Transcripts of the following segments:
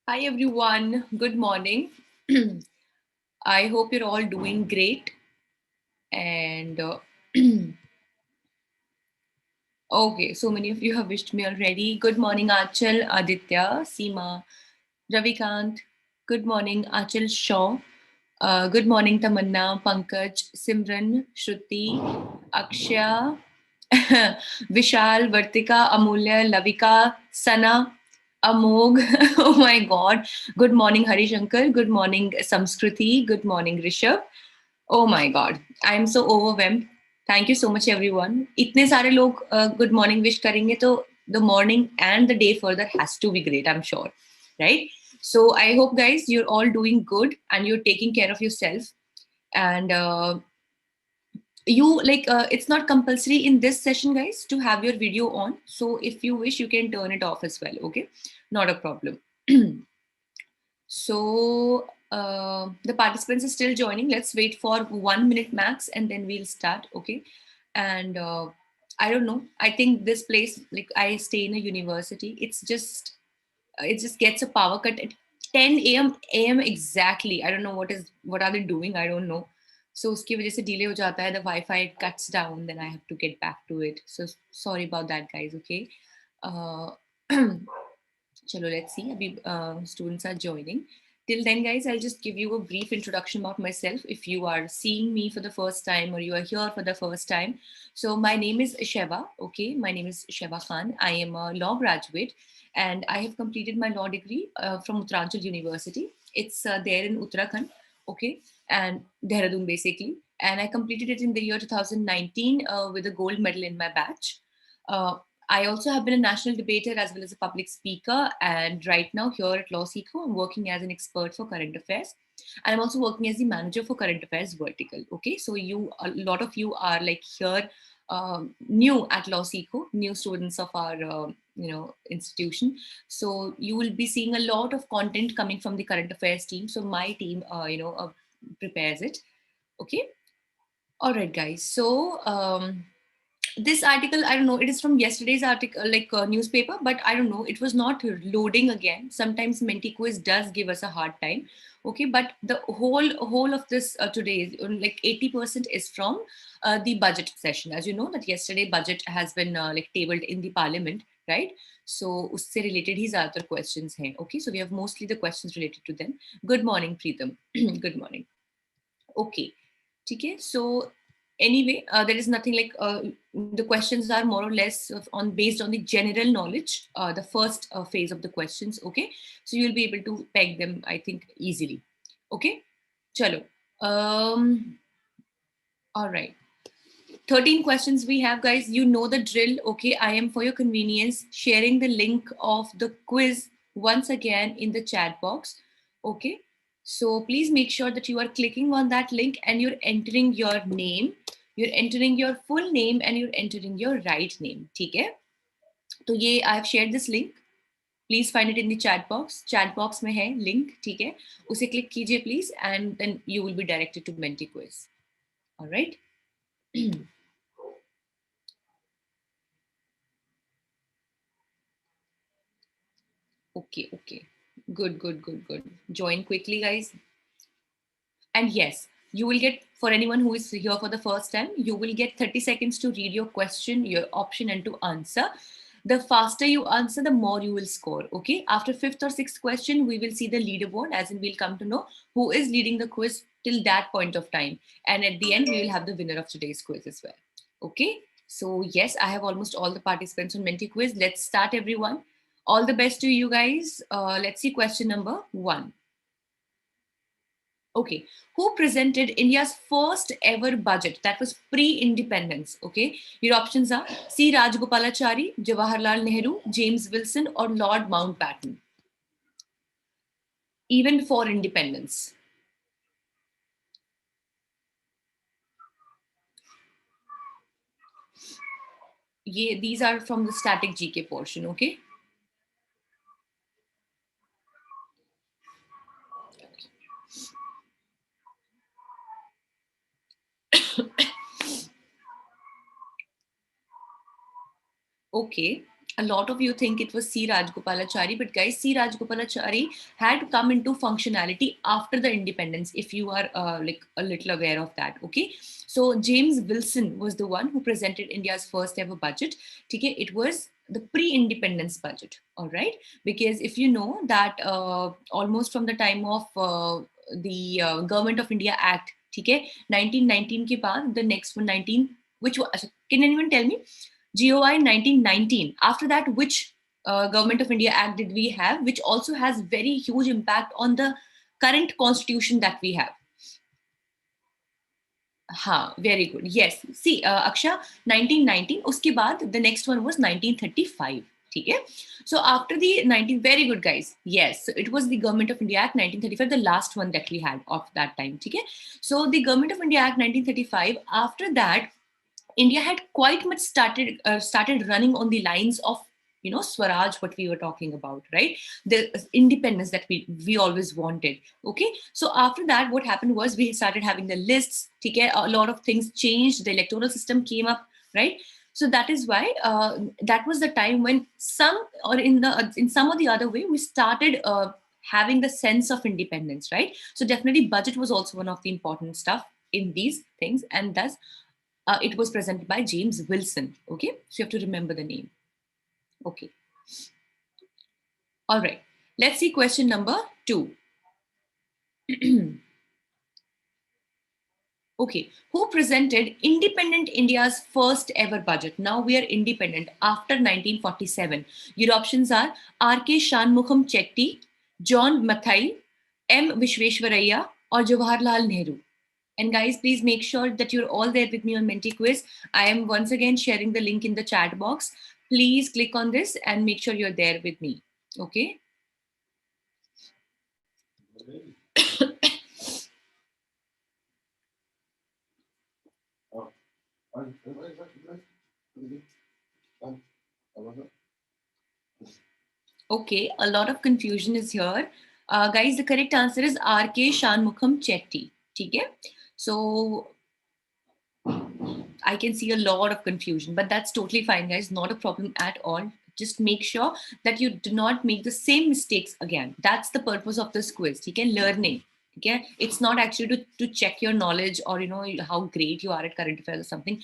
Hi everyone, good morning. I hope you're all doing great. And okay, so many of you have wished me already. Good morning, Achal, Aditya, Seema, Ravikant. Good morning, Achal Shaw. Good morning, Tamanna, Pankaj, Simran, Shruti, Akshya, Vishal, Vartika, Amulya, Lavika, Sana, Amog. Oh my God. Good morning, Harishankar. Good morning, Samskruti. Good morning, Rishabh. Oh my God. I'm so overwhelmed. Thank you so much, everyone. इतने सारे लोग good morning wish करेंगे तो the morning and the day further has to be great, I'm sure. Right? So I hope, guys, you're all doing good and you're taking care of yourself. And it's not compulsory in this session, guys, to have your video on. So if you wish, you can turn it off as well. Okay, not a problem. So the participants are still joining. Let's wait for 1 minute max and then we'll start. Okay, and I don't know, I think this place, like, I stay in a university, it just gets a power cut at 10 a.m. exactly. I don't know what are they doing, I don't know. So उसकी वजह से delay हो जाता है, the Wi-Fi cuts down, then I have to get back to it. So sorry about that, guys. Okay. Chalo, let's see. Abhi, students are joining. Till then, guys, I'll just give you a brief introduction about myself if you are seeing me for the first time or you are here for the first time. So my name is Sheva. Okay, my name is Sheva Khan. I am a law graduate and I have completed my law degree from Uttaranchal University. It's there in Uttarakhand. Okay, and Dehradun basically. And I completed it in the year 2019 with a gold medal in my batch. I also have been a national debater as well as a public speaker. And right now here at LawSikho, I'm working as an expert for current affairs. And I'm also working as the manager for current affairs vertical. Okay, so a lot of you are like here new at LawSikho, new students of our institution. So you will be seeing a lot of content coming from the current affairs team. So my team, prepares it. Okay. All right, guys. So this article, I don't know, it is from yesterday's article, like newspaper, but I don't know, it was not loading again. Sometimes MentiQuiz does give us a hard time. Okay, but the whole of this today is like 80% is from the budget session. As you know that yesterday budget has been like tabled in the parliament, right? So usse related ही ज़्यादातर questions हैं. Okay, so we have mostly the questions related to them. Good morning, Preetam. Good morning. Okay. Okay, so anyway, there is nothing like the questions are more or less on based on the general knowledge, the first phase of the questions. Okay, so you'll be able to peg them, I think, easily. Okay, chalo. All right. 13 questions we have, guys. You know the drill. Okay, I am, for your convenience, sharing the link of the quiz once again in the chat box. Okay, so please make sure that you are clicking on that link and you're entering your name, you're entering your full name, and you're entering your right name. Okay, so I have shared this link. Please find it in the chat box. Chat box में है link. ठीक है, उसे click कीजिए please, and then you will be directed to Menti quiz. All right. Okay, okay. Good, good, good, good. Join quickly, guys. And yes, you will get, for anyone who is here for the first time, you will get 30 seconds to read your question, your option, and to answer. The faster you answer, the more you will score. Okay. After fifth or sixth question, we will see the leaderboard, as in we'll come to know who is leading the quiz till that point of time. And at the end, we will have the winner of today's quiz as well. Okay. So yes, I have almost all the participants on Menti quiz. Let's start, everyone. All the best to you guys. Let's see question number 1. Okay, who presented India's first ever budget that was pre-independence? Okay, your options are C. Rajgopalachari, Jawaharlal Nehru, James Wilson, or Lord Mountbatten. Even before independence. Yeah, these are from the static GK portion. Okay. Okay. a lot of you think it was C. Rajagopalachari, but guys, C. Rajagopalachari had come into functionality after the independence, if you are like a little aware of that, okay? So James Wilson was the one who presented India's first ever budget. Okay, it was the pre-independence budget, all right? Because if you know that almost from the time of the Government of India Act, okay, 1919 ke baad, the next one 19, which was, can anyone tell me? GOI 1919. After that, which Government of India Act did we have, which also has very huge impact on the current constitution that we have? Ha, very good. Yes. See, Aksha, 1919. Uske baad, the next one was 1935. Okay. So after the 19, very good guys. Yes, so it was the Government of India Act 1935, the last one that we had of that time. Okay. So the Government of India Act 1935. After that, India had quite much started running on the lines of, you know, Swaraj, what we were talking about, right? The independence that we always wanted. Okay, so after that, what happened was we started having the lists. Okay, a lot of things changed. The electoral system came up, right? So that is why that was the time when some, or in some or the other way, we started having the sense of independence, right? So definitely, budget was also one of the important stuff in these things, and thus it was presented by James Wilson. Okay, so you have to remember the name. Okay. All right. Let's see question number 2. Okay. Who presented independent India's first ever budget? Now we are independent after 1947. Your options are R.K. Shanmukham Chetty, John Mathai, M. Vishweshwaraya, or Jawaharlal Nehru. And guys, please make sure that you're all there with me on Menti Quiz. I am once again sharing the link in the chat box. Please click on this and make sure you're there with me. Okay. Okay, a lot of confusion is here. Guys, the correct answer is R.K. Shanmukham Chetty. Okay? So I can see a lot of confusion, but that's totally fine, guys. Not a problem at all. Just make sure that you do not make the same mistakes again. That's the purpose of this quiz. You can learning. Okay, it's not actually to check your knowledge or, you know, how great you are at current affairs or something.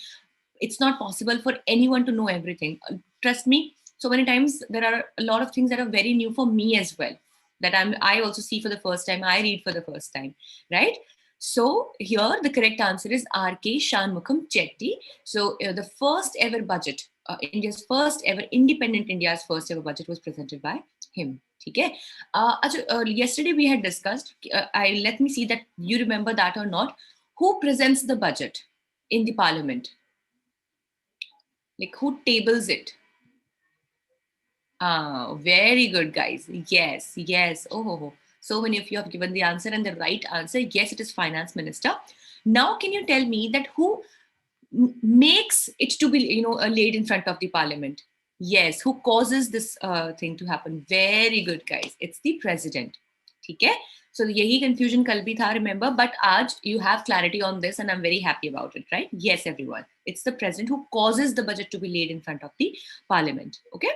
It's not possible for anyone to know everything. Trust me. So many times there are a lot of things that are very new for me as well, that I also see for the first time. I read for the first time, right? So here the correct answer is R.K. Shanmukham Chetty. So the first ever budget, India's first ever independent India's first ever budget was presented by him. Okay. Yesterday we had discussed. Let me see that you remember that or not. Who presents the budget in the parliament? Like, who tables it? Very good, guys. Yes, yes. Oh, so many of you have given the answer, and the right answer, yes, it is finance minister. Now, can you tell me that who makes it to be, you know, laid in front of the parliament? Yes, who causes this thing to happen? Very good, guys. It's the president. Okay. So yahi confusion kal bhi tha, remember, but aaj you have clarity on this, and I'm very happy about it, right? Yes, everyone. It's the president who causes the budget to be laid in front of the parliament. Okay.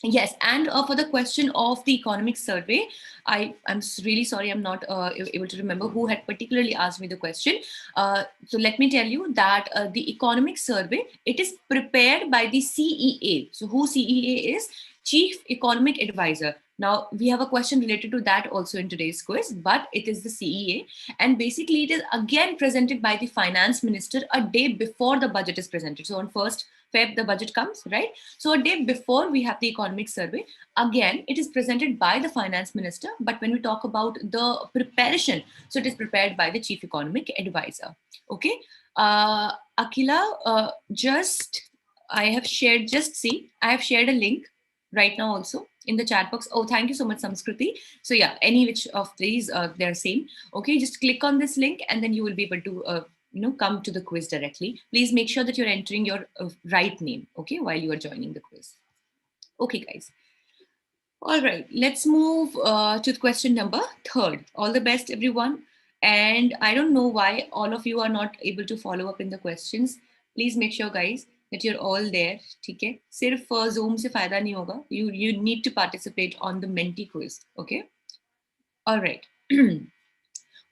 Yes, and for the question of the economic survey, I'm really sorry, I'm not able to remember who had particularly asked me the question. So let me tell you that the economic survey, it is prepared by the CEA. So who CEA is? Chief Economic Advisor. Now we have a question related to that also in today's quiz, but it is the CEA, and basically it is again presented by the finance minister a day before the budget is presented. So on 1st Feb, the budget comes, right? So a day before we have the economic survey, again, it is presented by the finance minister. But when we talk about the preparation, so it is prepared by the chief economic advisor. Okay. Akila, I have shared a link right now also in the chat box. Oh, thank you so much, Samskriti. So yeah, any which of these, they're same. Okay, just click on this link and then you will be able to come to the quiz directly. Please make sure that you're entering your right name, okay, while you are joining the quiz. Okay, guys. All right, let's move to question number 3. All the best, everyone. And I don't know why all of you are not able to follow up in the questions. Please make sure, guys, that you're all there. ठीक है, सिर्फ Zoom से फायदा नहीं होगा. You need to participate on the Menti quiz. Okay. All right.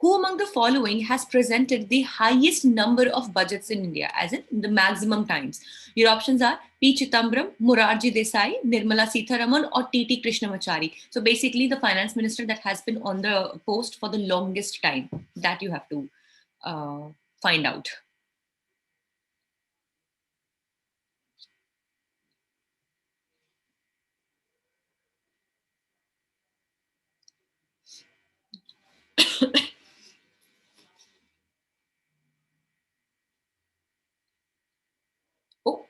Who among the following has presented the highest number of budgets in India, as in the maximum times? Your options are P. Chidambaram, Morarji Desai, Nirmala Sitharaman, or T.T. Krishnamachari. So basically, the finance minister that has been on the post for the longest time, that you have to find out. Oh,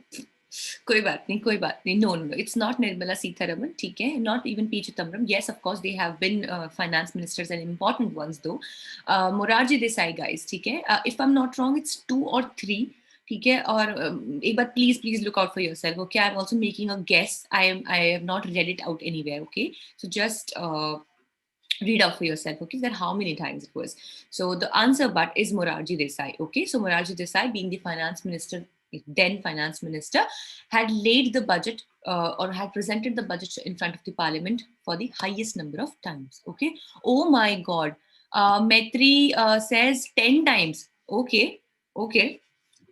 कोई बात नहीं. No, it's not Nirmala Sitharaman, ठीक है? Not even P. Chidambaram. Yes, of course, they have been finance ministers and important ones though. Morarji Desai, guys, ठीक है? If I'm not wrong, it's 2 or 3. ठीक है? और एक बार please look out for yourself. Okay, I'm also making a guess. I have not read it out anywhere. Okay, so just read out for yourself, okay, that how many times it was. So the answer but is Morarji Desai. Okay, so Morarji Desai, being the finance minister, then finance minister, had laid the budget or had presented the budget in front of the parliament for the highest number of times. Okay. Oh my God. Maitri says 10 times. Okay.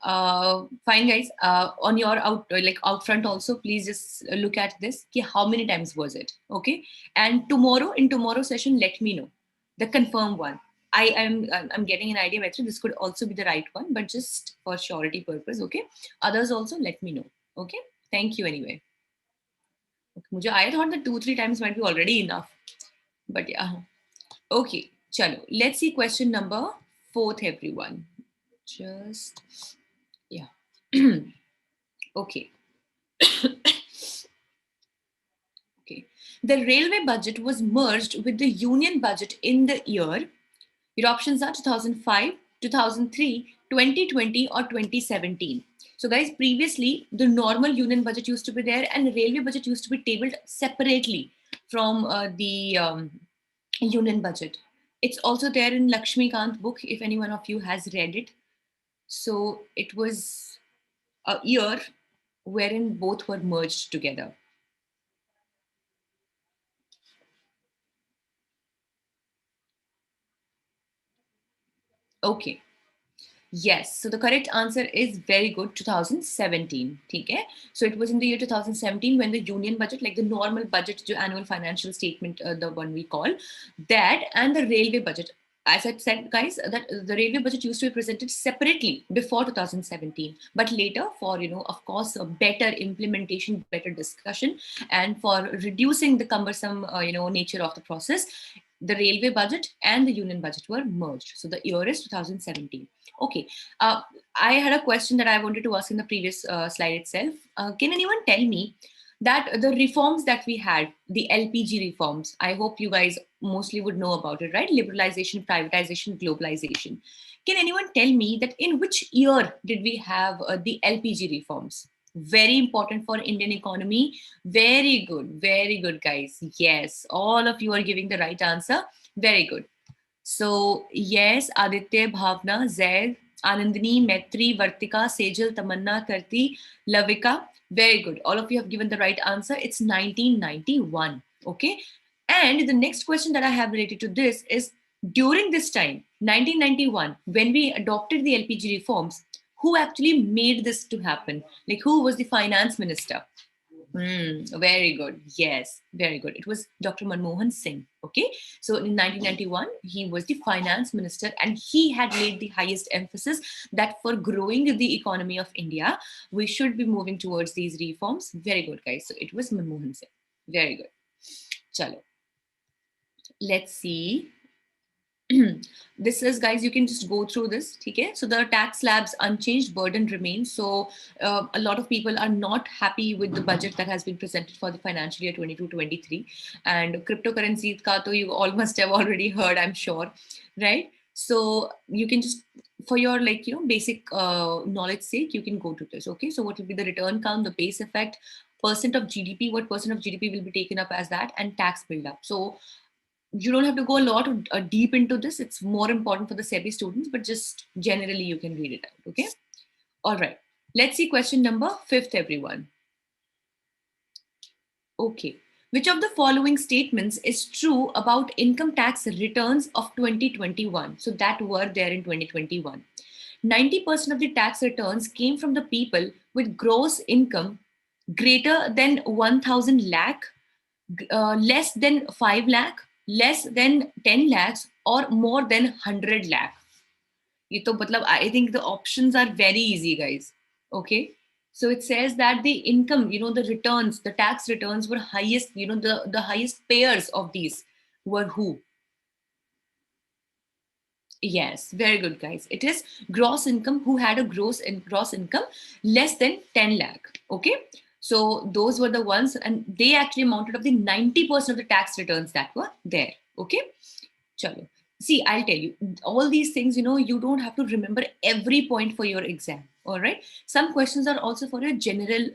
Fine, guys. On your out front also, please just look at this. How many times was it? Okay. And in tomorrow session, let me know the confirmed one. I'm getting an idea, Maitri. This could also be the right one, but just for surety purpose. Okay. Others also, let me know. Okay. Thank you anyway. Okay. I thought that 2-3 times might be already enough, but yeah. Okay. Chalo. Let's see question number 4, everyone. Just yeah. Okay. Okay. The railway budget was merged with the union budget in the year. Your options are 2005, 2003, 2020, or 2017. So guys, previously the normal union budget used to be there and the railway budget used to be tabled separately from the union budget. It's also there in Lakshmikant book if any one of you has read it. So it was a year wherein both were merged together. Okay. Yes. So the correct answer is very good. 2017. Okay. So it was in the year 2017 when the union budget, like the normal budget, the annual financial statement, the one we call that, and the railway budget. As I said, guys, that the railway budget used to be presented separately before 2017, but later for, of course, a better implementation, better discussion, and for reducing the cumbersome, nature of the process, the railway budget and the union budget were merged. So the year is 2017. Okay. I had a question that I wanted to ask in the previous slide itself. Can anyone tell me that the reforms that we had, the LPG reforms, I hope you guys mostly would know about it, right? Liberalization, privatization, globalization. Can anyone tell me that in which year did we have the LPG reforms? Very important for Indian economy. Very good, guys. Yes, all of you are giving the right answer. Very good. So yes, Aditya, Bhavna, Zaid, Anandini, Maitri, Vartika, Sejal, Tamanna, Karti, Lavika. Very good. All of you have given the right answer. It's 1991. Okay. And the next question that I have related to this is during this time, 1991, when we adopted the LPG reforms, who actually made this to happen? Like who was the finance minister? Very good. Yes, very good. It was Dr. Manmohan Singh. Okay. So in 1991, he was the finance minister and he had laid the highest emphasis that for growing the economy of India, we should be moving towards these reforms. Very good, guys. So it was Manmohan Singh. Very good. Chalo. Let's see. This is, guys, you can just go through this. Okay, so the tax slabs unchanged, burden remains. So a lot of people are not happy with the budget that has been presented for the financial year 22-23, and cryptocurrency ka to you all must have already heard, I'm sure, right? So you can just, for your basic knowledge sake, you can go to this. Okay, so what will be the return count, the base effect, percent of GDP, what percent of GDP will be taken up as that, and tax build-up. So you don't have to go a lot deep into this. It's more important for the SEBI students, but just generally you can read it out. Okay. All right. Let's see question number 5th, everyone. Okay. Which of the following statements is true about income tax returns of 2021? So that were there in 2021. 90% of the tax returns came from the people with gross income greater than 1000 lakh, less than 5 lakh, less than 10 lakhs, or more than 100 lakh. ये तो मतलब I think the options are very easy, guys. Okay. So it says that the income, the returns, the tax returns were highest, the highest payers of these were who? Yes, very good, guys. It is gross income, who had a gross income less than 10 lakh. Okay. So those were the ones, and they actually amounted of the 90% of the tax returns that were there. Okay. Chalo. See, I'll tell you, all these things, you don't have to remember every point for your exam. All right. Some questions are also for your general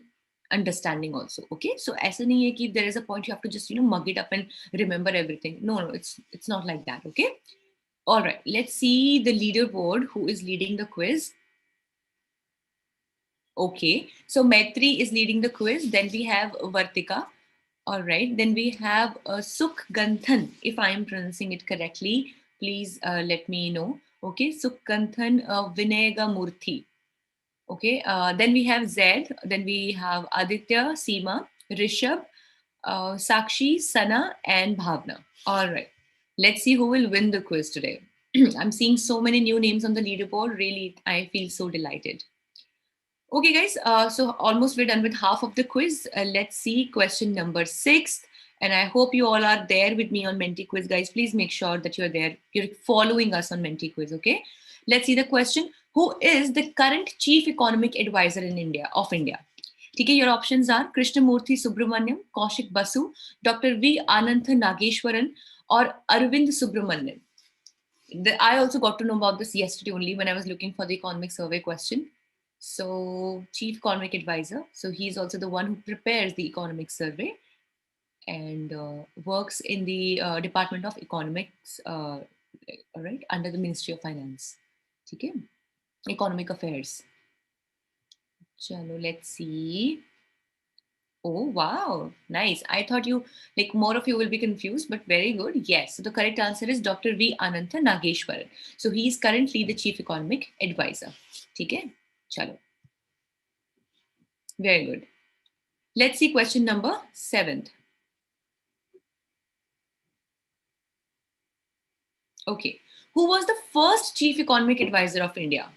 understanding also. Okay. So as if there is a point you have to just, mug it up and remember everything. No, it's not like that. Okay. All right, let's see the leaderboard. Who is leading the quiz? Okay, so Maitri is leading the quiz. Then we have Vartika. All right, then we have Sukh Ganthan. If I am pronouncing it correctly, please let me know. Okay, Sukh Ganthan Vinayga Murthy. Okay, then we have Zed. Then we have Aditya, Seema, Rishabh, Sakshi, Sana, and Bhavna. All right, let's see who will win the quiz today. I'm seeing so many new names on the leaderboard. Really, I feel so delighted. Okay, guys, so almost we're done with half of the quiz. Let's see question number 6. And I hope you all are there with me on Menti Quiz, guys. Please make sure that you're there. You're following us on Menti Quiz, okay? Let's see the question. Who is the current Chief Economic Advisor in India, of India? Okay, your options are Krishnamurthy Subramaniam, Kaushik Basu, Dr. V. Anantha Nageshwaran, or Arvind Subramanian. I also got to know about this yesterday only when I was looking for the economic survey question. So, Chief Economic Advisor. So, he's also the one who prepares the economic survey and works in the Department of Economics, all right, under the Ministry of Finance. Okay, Economic Affairs. Chalo, let's see. Oh, wow. Nice. I thought more of you will be confused, but very good. Yes. So the correct answer is Dr. V. Anantha Nageshwaran. So he is currently the Chief Economic Advisor. Okay. Chalo. Very good. Let's see question number 7. Okay. Who was the first Chief Economic Advisor of India?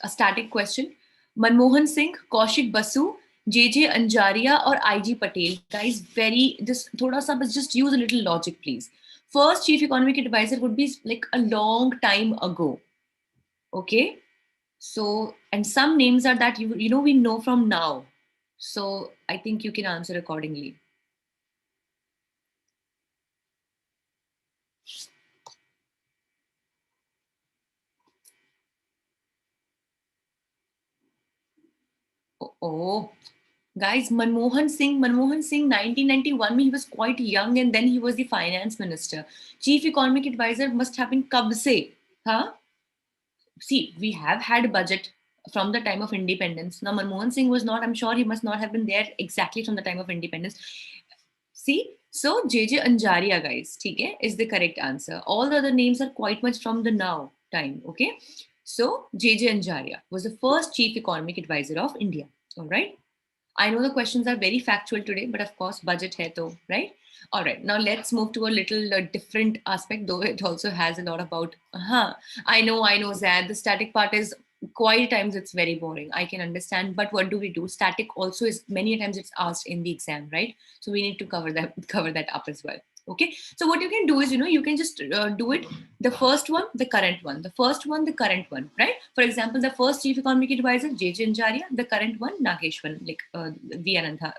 A static question. Manmohan Singh, Kaushik Basu, JJ Anjaria, or IG Patel? Guys, just use a little logic, please. First Chief Economic Advisor would be like a long time ago. Okay. So, and some names are that we know from now. So I think you can answer accordingly. Oh, guys, Manmohan Singh, 1991, he was quite young, and then he was the finance minister. Chief Economic Advisor must have been kab se, huh? See, we have had a budget from the time of independence. Now, Manmohan Singh was not, I'm sure he must not have been there exactly from the time of independence. See, so JJ Anjaria, guys, okay, is the correct answer. All the other names are quite much from the now time, okay? So, JJ Anjaria was the first Chief Economic Advisor of India, all right? I know the questions are very factual today, but of course, budget hai to, right? All right, now let's move to a little different aspect, though it also has a lot about, I know, Zad, the static part is quite times it's very boring. I can understand, but what do we do? Static also is many times it's asked in the exam, right? So we need to cover that up as well. Okay, so what you can do is, you can just do it, the first one, the current one, the first one, the current one, right? For example, the first Chief Economic Advisor, JJ Anjaria, the current one, Nageshwaran, like V. Anantha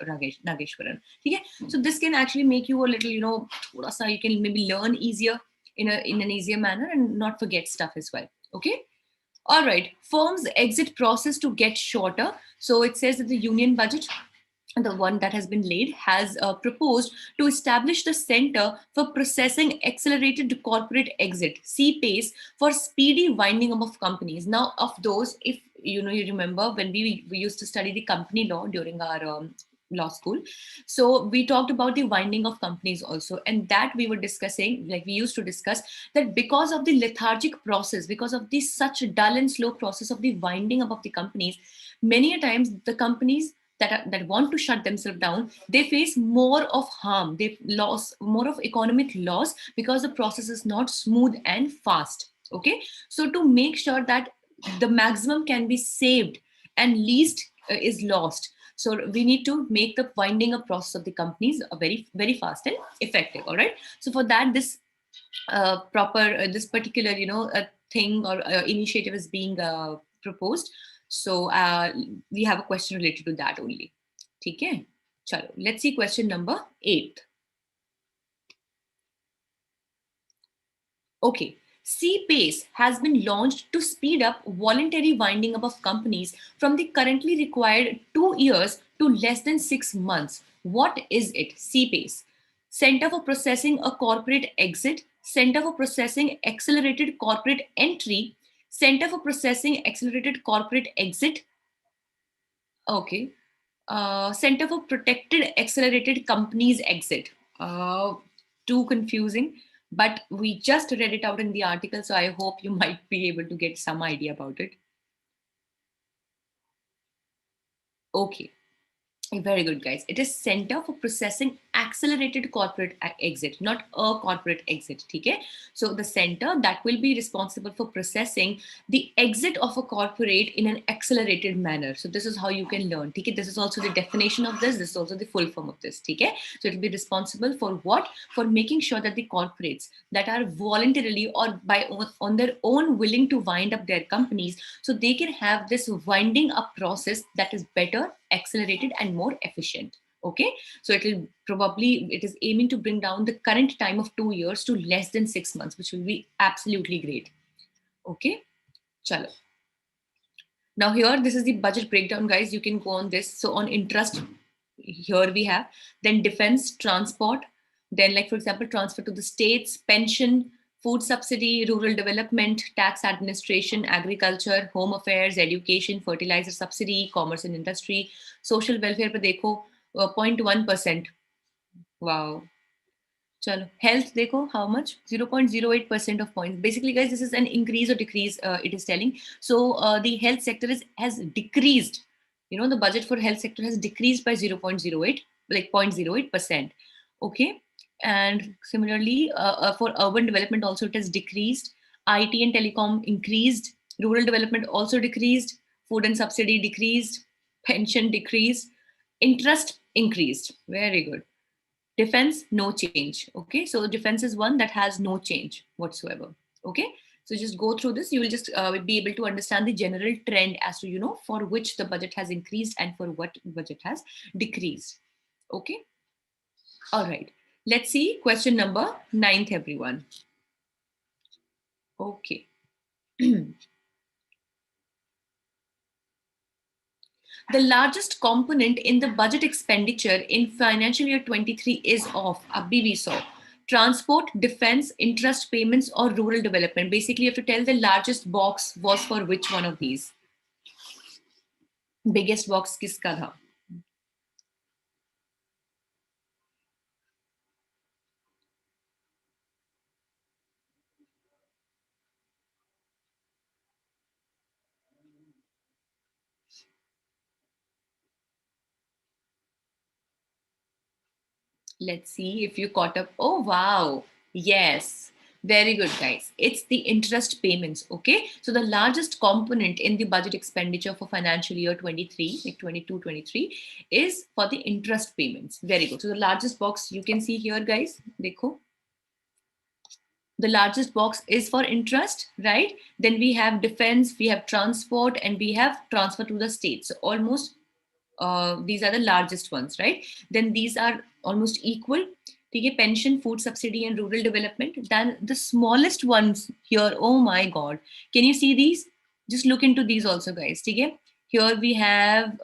Nageshwaran. Okay? So this can actually make you a little, you can maybe learn easier in an easier manner and not forget stuff as well. Okay. All right. Firms exit process to get shorter. So it says that the union budget the one that has been laid, has proposed to establish the Center for Processing Accelerated Corporate Exit, CPACE, for speedy winding up of companies. Now, of those, if you remember when we used to study the company law during our law school, so we talked about the winding of companies also, and that we were discussing, like we used to discuss, that because of the lethargic process, because of the such dull and slow process of the winding up of the companies, many a times the companies that want to shut themselves down, they face more of harm, they loss more of economic loss, because the process is not smooth and fast. Okay, so to make sure that the maximum can be saved and least is lost, so we need to make the winding up process of the companies very very fast and effective. All right, so for that, this this particular thing or initiative is being proposed. So we have a question related to that only. Okay, chalo, let's see question number 8. Okay, CPACE has been launched to speed up voluntary winding up of companies from the currently required 2 years to less than 6 months. What is it? CPACE, Center for Processing a Corporate Exit, Center for Processing Accelerated Corporate Entry, Center for Processing Accelerated Corporate Exit. Okay. Center for Protected Accelerated Companies Exit. Too confusing, but we just read it out in the article, so I hope you might be able to get some idea about it. Okay. Very good, guys. It is Center for Processing Accelerated Corporate Exit, not a corporate exit. Okay. So the center that will be responsible for processing the exit of a corporate in an accelerated manner. So this is how you can learn. Okay. This is also the definition of this. This is also the full form of this. Okay. So it will be responsible for what? For making sure that the corporates that are voluntarily or on their own willing to wind up their companies, so they can have this winding up process that is better, accelerated, and more efficient. Okay, so it is aiming to bring down the current time of 2 years to less than 6 months, which will be absolutely great. Okay, chalo. Now here, this is the budget breakdown, guys. You can go on this. So on interest, here we have, then defense, transport, then like for example, transfer to the states, pension, food subsidy, rural development, tax administration, agriculture, home affairs, education, fertilizer subsidy, commerce and industry, social welfare पे देखो 0.1%. Wow. Chalo. Health, dekho, how much? 0.08% of points. Basically, guys, this is an increase or decrease, it is telling. So the health sector has decreased. The budget for health sector has decreased by 0.08, like 0.08%. Okay. And similarly, for urban development also, it has decreased. IT and telecom increased. Rural development also decreased. Food and subsidy decreased. Pension decreased. Interest increased. Very good. Defense, no change. Okay, so defense is one that has no change whatsoever. Okay, so just go through this. You will just be able to understand the general trend as to for which the budget has increased and for what budget has decreased. Okay, all right, let's see question number 9th, everyone. Okay. The largest component in the budget expenditure in financial year 23 is of, abhi we saw, transport, defense, interest payments, or rural development. Basically, you have to tell the largest box was for which one of these. Biggest box kiska tha? Let's see if you caught up. Oh, wow. Yes. Very good, guys. It's the interest payments. Okay. So the largest component in the budget expenditure for financial year 23, like 22, 23, is for the interest payments. Very good. So the largest box you can see here, guys. Dekho. The largest box is for interest, right? Then we have defense, we have transport, and we have transfer to the states. So almost these are the largest ones, right? Then these are almost equal. Okay, pension, food subsidy, and rural development. Then the smallest ones here, oh my god, can you see these? Just look into these also, guys. Okay, Here we have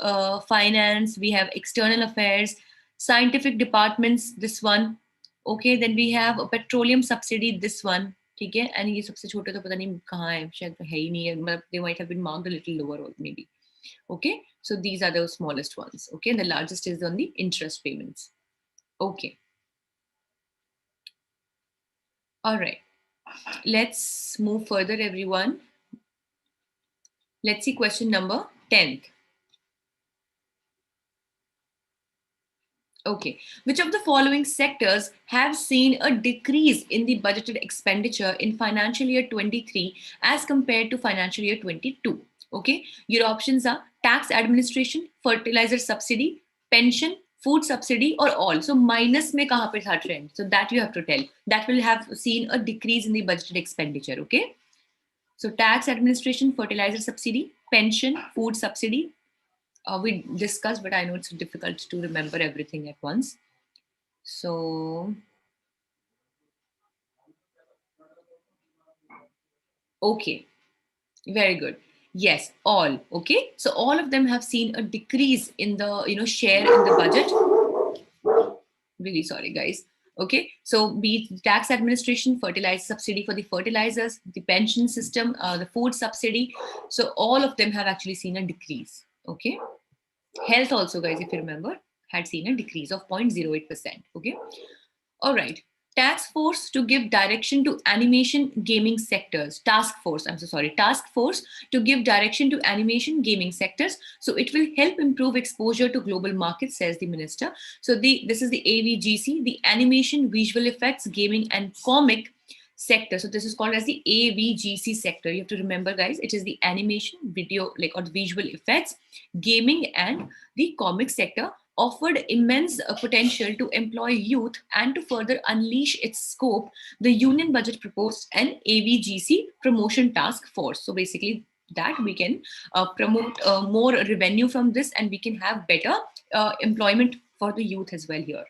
finance, we have external affairs, scientific departments, this one. Okay, then we have a petroleum subsidy, this one. ठीक है, and ये सबसे छोटे तो पता नहीं कहाँ है, शायद है ही नहीं है, मतलब they might have been marked a little lower or maybe. Okay, so these are the smallest ones. Okay, and the largest is on the interest payments. Okay, all right, let's move further, everyone. Let's see question number 10th. Okay, which of the following sectors have seen a decrease in the budgeted expenditure in financial year 23 as compared to financial year 22? Okay, your options are tax administration, fertilizer subsidy, pension, food subsidy, or all. So minus mein kahan pe tha trend? So that you have to tell. That will have seen a decrease in the budgeted expenditure. Okay, so tax administration, fertilizer subsidy, pension, food subsidy, we discussed, but I know it's difficult to remember everything at once. So, okay, very good. Yes, all. Okay, so all of them have seen a decrease in the share in the budget. Really sorry, guys. Okay, so be it tax administration, fertilizer subsidy for the fertilizers, the pension system, the food subsidy. So all of them have actually seen a decrease. Okay. Health also, guys, if you remember, had seen a decrease of 0.08%. Okay. All right. Task force to give direction to animation gaming sectors. Task force, I'm so sorry. Task force to give direction to animation gaming sectors. So it will help improve exposure to global markets, says the minister. So this is the AVGC, the animation, visual effects, gaming, and comic sector. So this is called as the AVGC sector. You have to remember, guys, it is the animation, video, like, or the visual effects, gaming, and the comic sector, offered immense potential to employ youth and to further unleash its scope. The union budget proposed an AVGC promotion task force. So basically that we can promote more revenue from this, and we can have better employment for the youth as well here.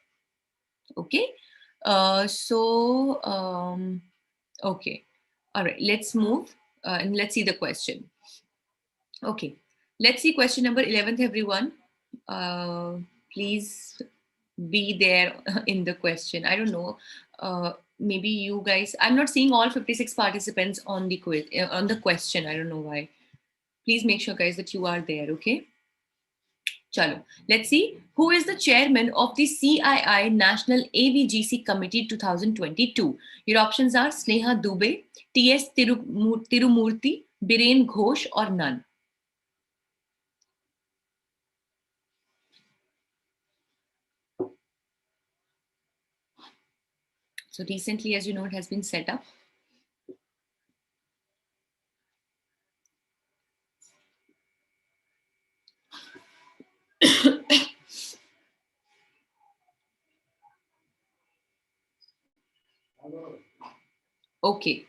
Okay. Okay. All right, let's move and let's see the question. Okay, let's see question number 11th, everyone. Please be there in the question. I don't know. Maybe you guys, I'm not seeing all 56 participants on the quiz, on the question. I don't know why. Please make sure, guys, that you are there. Okay. Chalo. Let's see who is the chairman of the CII National AVGC Committee 2022. Your options are Sneha Dubey, T.S. Tirumurti, Biren Ghosh, or none. So recently, as you know, it has been set up. Okay.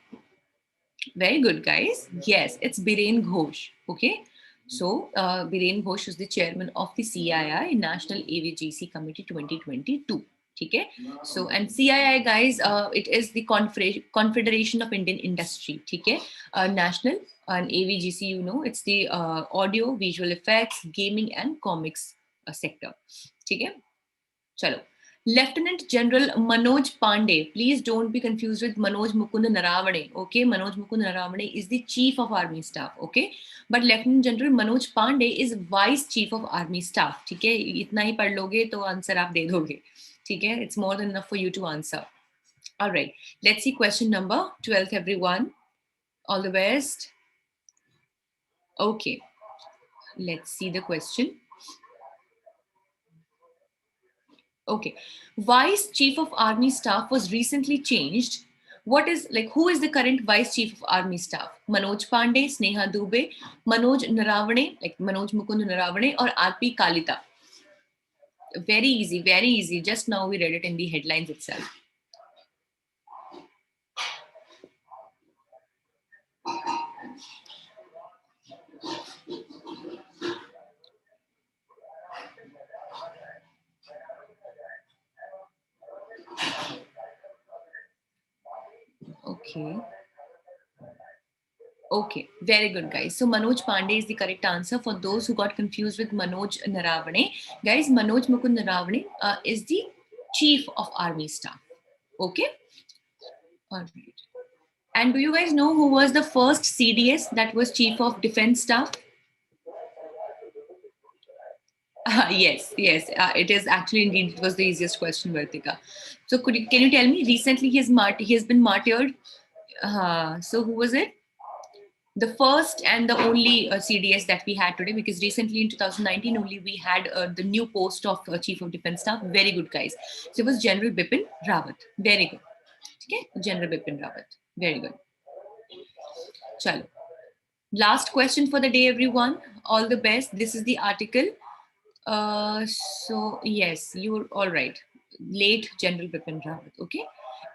Very good, guys. Yes, it's Biren Ghosh. Okay. So, Biren Ghosh is the chairman of the CII National AVGC Committee 2022. Okay. So, and CII, guys, it is the Confederation of Indian Industry. Okay. National and AVGC, you know, it's the audio, visual effects, gaming, and comics sector. Okay. Chalo. Lieutenant General Manoj Pandey. Please don't be confused with Manoj Mukund Naravane. Okay, Manoj Mukund Naravane is the Chief of Army Staff. Okay, but Lieutenant General Manoj Pandey is Vice Chief of Army Staff. ठीक है, इतना ही पढ़ लोगे तो answer आप दे दोगे. ठीक है, it's more than enough for you to answer. All right, let's see question number 12, everyone. All the best. Okay, let's see the question. Okay. Vice Chief of Army Staff was recently changed. What is, like, who is the current Vice Chief of Army Staff? Manoj Pandey, Sneha Dubey, Manoj Naravane, like Manoj Mukund Naravane, or RP Kalita? Very easy, very easy. Just now we read it in the headlines itself. Okay. Okay, very good, guys. So Manoj Pandey is the correct answer. For those who got confused with Manoj Naravane, guys, Manoj Mukund Naravane is the Chief of Army Staff. Okay, all right. And do you guys know who was the first CDS that was Chief of Defense Staff? Yes, yes, it is actually indeed. It was the easiest question, Vartika. So can you tell me? Recently, he has been martyred. So who was it? The first and the only CDS that we had today, because recently in 2019 only we had the new post of Chief of Defense Staff. Very good, guys. So it was General Bipin Rawat. Very good. Okay, General Bipin Rawat. Very good. Chalo. Last question for the day, everyone. All the best. This is the article. So yes, you're all right. Late General Bipin Rawat. Okay.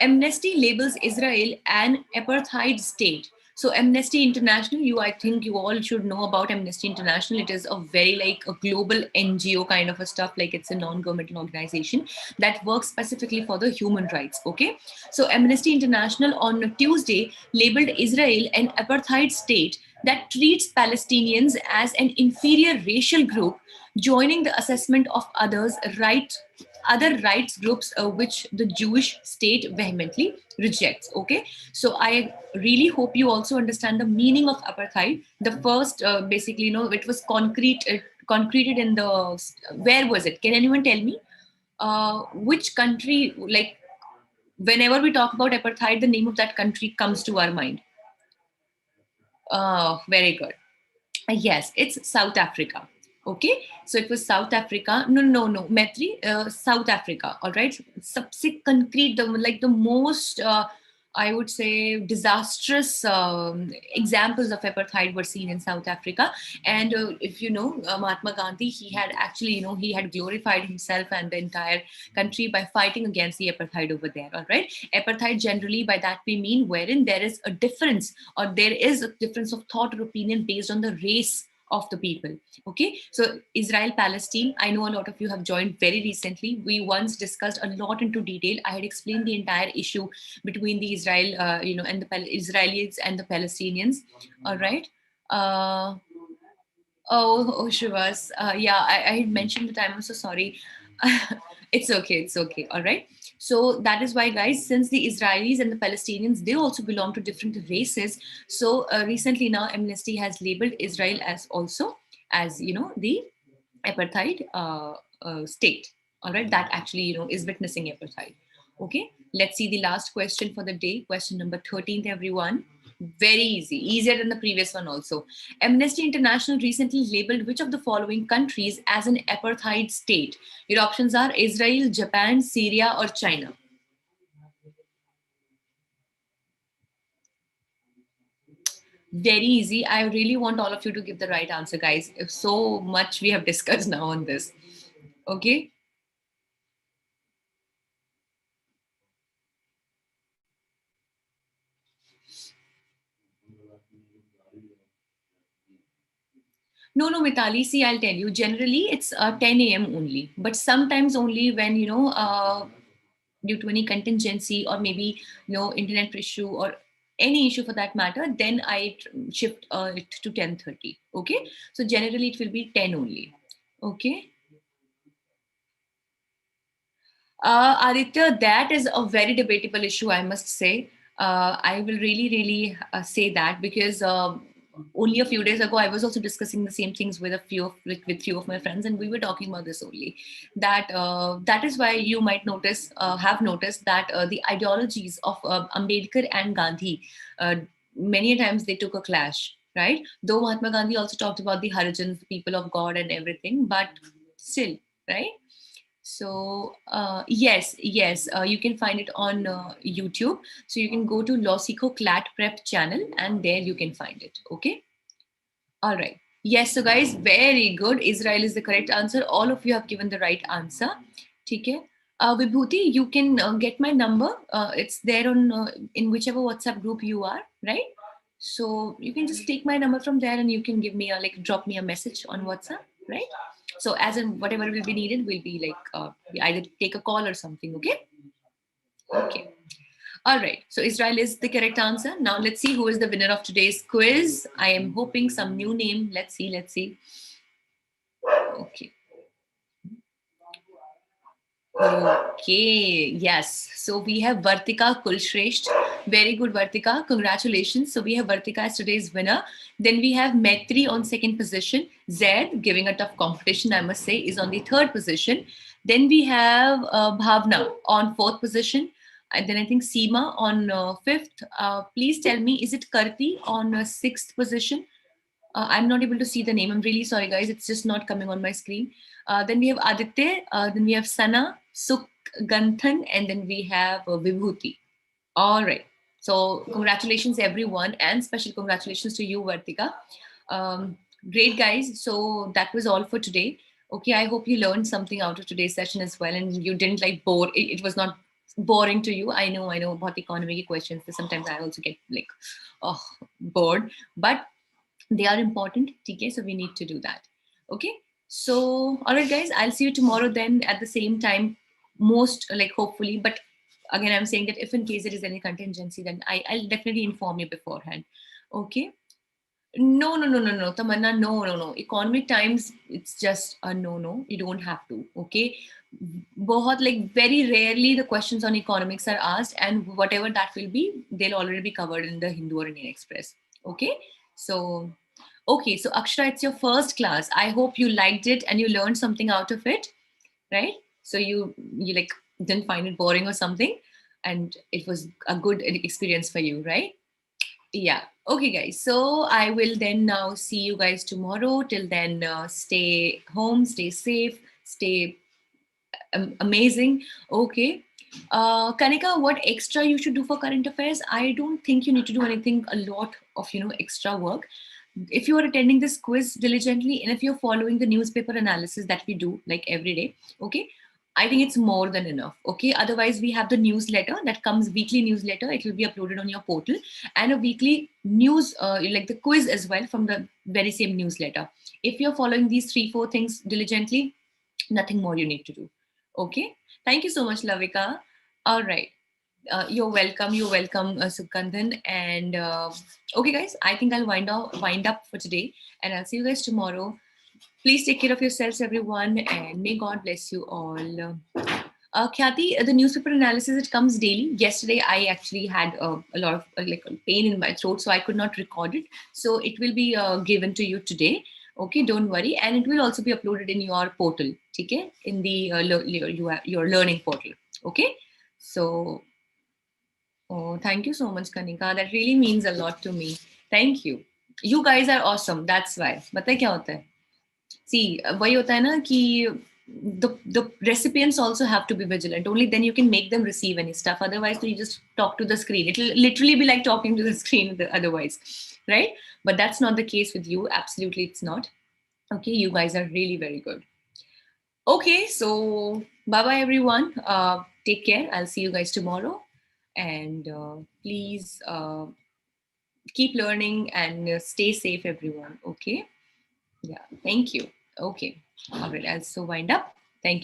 Amnesty labels Israel an apartheid state. So Amnesty International, I think you all should know about Amnesty International. It is a very like a global NGO kind of a stuff, like it's a non-governmental organization that works specifically for the human rights. Okay. So Amnesty International on Tuesday labeled Israel an apartheid state that treats Palestinians as an inferior racial group, joining the assessment of other rights groups which the Jewish state vehemently rejects. Okay, so I really hope you also understand the meaning of apartheid. The first, basically, it was concreted in the, where was it? Can anyone tell me which country? Like, whenever we talk about apartheid, the name of that country comes to our mind. Very good. Yes, it's South Africa. Okay, so it was South Africa. No, Metri, South Africa. All right, subsequent concrete, the most, I would say, disastrous examples of apartheid were seen in South Africa. And if you know Mahatma Gandhi, he had actually, he had glorified himself and the entire country by fighting against the apartheid over there. All right, apartheid generally, by that we mean wherein there is a difference, or there is a difference of thought or opinion based on the race of the people. Okay, so Israel Palestine, I know a lot of you have joined very recently. We once discussed a lot into detail. I had explained the entire issue between the Israel and the Israelis and the Palestinians. All right. Oh, Shivas. Yeah, I had mentioned that. I'm so sorry. It's okay. It's okay. All right. So that is why, guys, since the Israelis and the Palestinians, they also belong to different races. So recently now, Amnesty has labeled Israel as also as, the apartheid state. All right. That actually, is witnessing apartheid. Okay. Let's see the last question for the day. Question number 13, everyone. Very easy, easier than the previous one also. Amnesty International recently labeled which of the following countries as an apartheid state? Your options are Israel, Japan, Syria, or China. Very easy. I really want all of you to give the right answer, guys. If so much we have discussed now on this. Okay. No, Mitali. See, I'll tell you. Generally, it's 10 a.m. only, but sometimes only when due to any contingency or maybe internet issue or any issue for that matter, then I shift it to 10:30. Okay, so generally it will be 10 only. Okay. Aditya, that is a very debatable issue, I must say. I will really say that because only a few days ago, I was also discussing the same things with with few of my friends, and we were talking about this only. That is why you might have noticed that the ideologies of Ambedkar and Gandhi, many times they took a clash, right? Though Mahatma Gandhi also talked about the Harijans, the people of God, and everything, but still, right? So yes, you can find it on YouTube. So you can go to LawSikho CLAT Prep channel, and there you can find it. Okay. All right. Yes. So guys, very good. Israel is the correct answer. All of you have given the right answer. Okay. Vibhuti, you can get my number. It's there on in whichever WhatsApp group you are, right? So you can just take my number from there, and you can give me drop me a message on WhatsApp, right? So as in whatever will be needed will be we either take a call or something. Okay. Okay. All right, so Israel is the correct answer. Now let's see who is the winner of today's quiz. I am hoping some new name. Let's see. Okay. Okay, yes. So we have Vartika Kulshresht. Very good, Vartika. Congratulations. So we have Vartika as today's winner. Then we have Maitri on second position. Zaid, giving a tough competition, I must say, is on the third position. Then we have Bhavna on fourth position. And then I think Seema on fifth. Please tell me, is it Karti on sixth position? I'm not able to see the name. I'm really sorry, guys. It's just not coming on my screen. Then we have Aditya. Then we have Sana, Suk, Ganthan, and then we have Vibhuti. All right. So congratulations, everyone, and special congratulations to you, Vartika. Great, guys. So that was all for today. Okay, I hope you learned something out of today's session as well, and you didn't like bore. It was not boring to you. I know about economic questions. Sometimes I also get like, oh, bored. But they are important. Okay, so we need to do that. Okay, so all right, guys, I'll see you tomorrow then at the same time, most like hopefully. But again, I'm saying that if in case there is any contingency, then I'll definitely inform you beforehand. Okay. No, Tamanna, no. Economic times, it's just a no. You don't have to. Okay. बहुत like very rarely the questions on economics are asked, and whatever that will be, they'll already be covered in the Hindu or Indian Express. Okay. So, okay. So Akshara, it's your first class. I hope you liked it and you learned something out of it, right? So you like didn't find it boring or something, and it was a good experience for you, right? Yeah. Okay, guys. So I will then now see you guys tomorrow. Till then, stay home, stay safe, stay amazing. Okay. Kanika, what extra you should do for current affairs? I don't think you need to do anything, a lot of, extra work. If you are attending this quiz diligently and if you're following the newspaper analysis that we do like every day, okay, I think it's more than enough. Okay. Otherwise, we have the newsletter that comes, weekly newsletter. It will be uploaded on your portal, and a weekly news, like the quiz as well from the very same newsletter. If you're following these 3-4 things diligently, nothing more you need to do. Okay. Thank you so much, Lavika. All right. You're welcome. Sukandhan. And okay, guys, I think I'll wind up for today, and I'll see you guys tomorrow. Please take care of yourselves, everyone, and may God bless you all. Khyati, the newspaper analysis, it comes daily. Yesterday, I actually had a lot of like pain in my throat, so I could not record it. So it will be given to you today. Okay, don't worry, and it will also be uploaded in your portal. Okay, in the your learning portal. Okay, so thank you so much, Kanika. That really means a lot to me. Thank you. You guys are awesome. That's why. पता है क्या होता है? See, वही होता है ना कि the recipients also have to be vigilant. Only then you can make them receive any stuff. Otherwise, you just talk to the screen. It'll literally be like talking to the screen otherwise, right? But that's not the case with you. Absolutely, it's not. Okay, you guys are really very good. Okay, so bye-bye, everyone. Take care. I'll see you guys tomorrow. And please keep learning and stay safe, everyone. Okay? Yeah, thank you. Okay. All right, I'll so wind up.